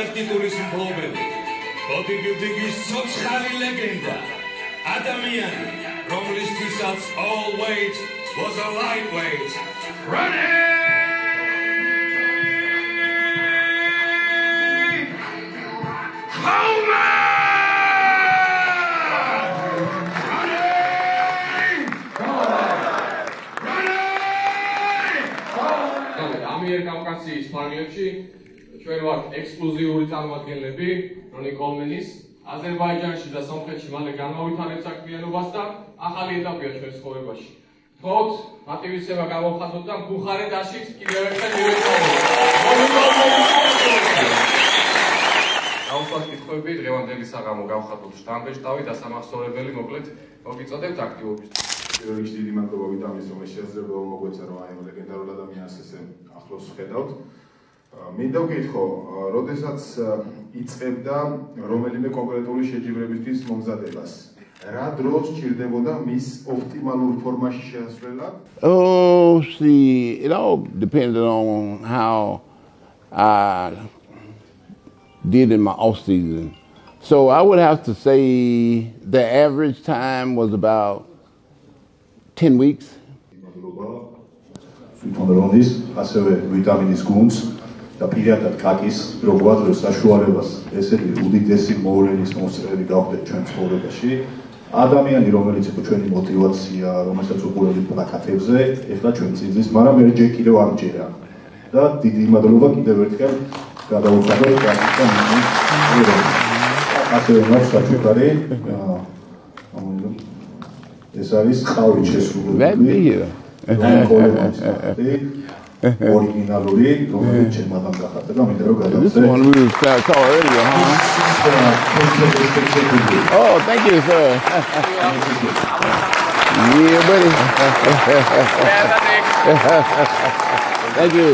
გიმნასტიკის მფლობელი, ბოდიბილდინგის ცოცხალი ლეგენდა, ადამიანი, რომლისთვისაც all weight was a lightweight. Running! ამიერკავკასიის ფარგლებში ჩვენ ვართ ექსკლუზიური წარმომადგენლები რონი კოლმენის აზერბაიჯანში და სომხეთში მალე განმავითარებს საქმიანობას და ახალი ეტაპია ჩვენ ცხოვრებაში. თქოთ, მოტივირება გამოვხატოთ და ბუხარესტაშიც კიდევ ერთხელ მივეცადოთ. კითხვები დღევანდელი საღამო გავხატოთ შტამბეშტავი და სამახსოვრებელი მოკლედ მოგიწოდებთ აქტივობის. პირველ რიგში დიდი მადლობა ვიტამის რომ შესაძლოა მოგვეცა რომ აი ლეგენდარულ ადამიანს ესე ახლოს ხედავთ. მინდა ვკითხო, როდესაც იწყებდა რომელიმე კონკრეტული შეჯიბრებისთვის მომზადებას, რა დროს ჭირდებოდა მის ოპტიმალურ ფორმაში შეასრულა? Oh, see, it all depended on how I did in my off season. So I would have to say the average time was about 10 weeks. თვითონრონის ასევე ვიტამინის გუნდს და პირადად კაკის როგვადრო საშუალებას ესეთი უდიდესი მოვლენის მოსწრები გავხდეთ ჩვენ ცხოვრებაში. ადამიანი რომელიც იყო ჩვენი мотиваცია, რომელსაც უყურებთ პლაკატებზე, ეხლა ჩვენ წინზის, მაგრამ მე ჯერ კიდევ ამჯერა. და დიდი მადლობა კიდევ ერთხელ გადავუხადოთ კაკისთან მის. ასევე მას საჩუქარი ეს არის ყავით შესრულებული. ორიგინალური, რომელიც ჩემ адам გახარდა და მინდა რომ გადავწე. This one we saw earlier, huh? Oh, thank you, sir. Yeah, buddy. Thank you.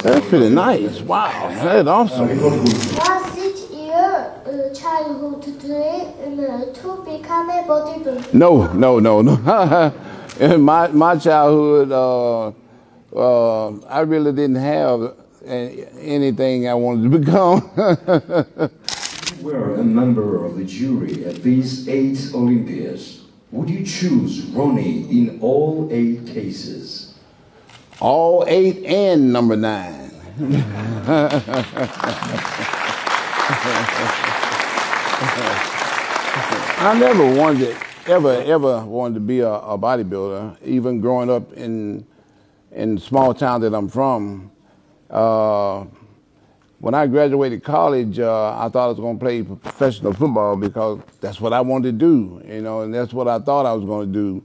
That's pretty nice. Wow, that's awesome. Was it your childhood dream to become a bodybuilder? No. In my childhood, I really didn't have anything I wanted to become. You were a member of the jury at these 8 Olympiads. Would you choose Ronnie in all 8 cases? All 8 and number 9. I never wanted, ever wanted to be a bodybuilder. Even growing up in the small town that I'm from, when I graduated college, I thought I was going to play professional football because that's what I wanted to do, and that's what I thought I was going to do.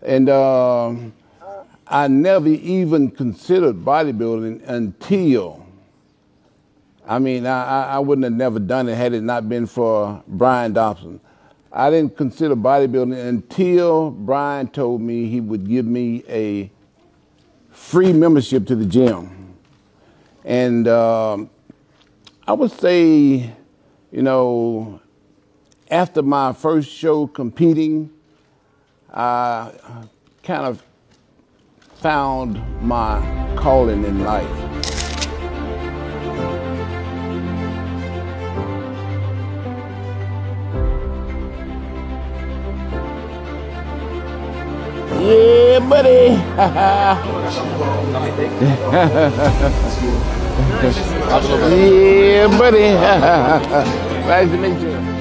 And I never even considered bodybuilding until, I wouldn't have never done it had it not been for Brian Dobson. I didn't consider bodybuilding until Brian told me he would give me a free membership to the gym. And I would say, after my first show competing, I kind of found my calling in life. Yeah, buddy. Yeah, buddy. Nice to meet you.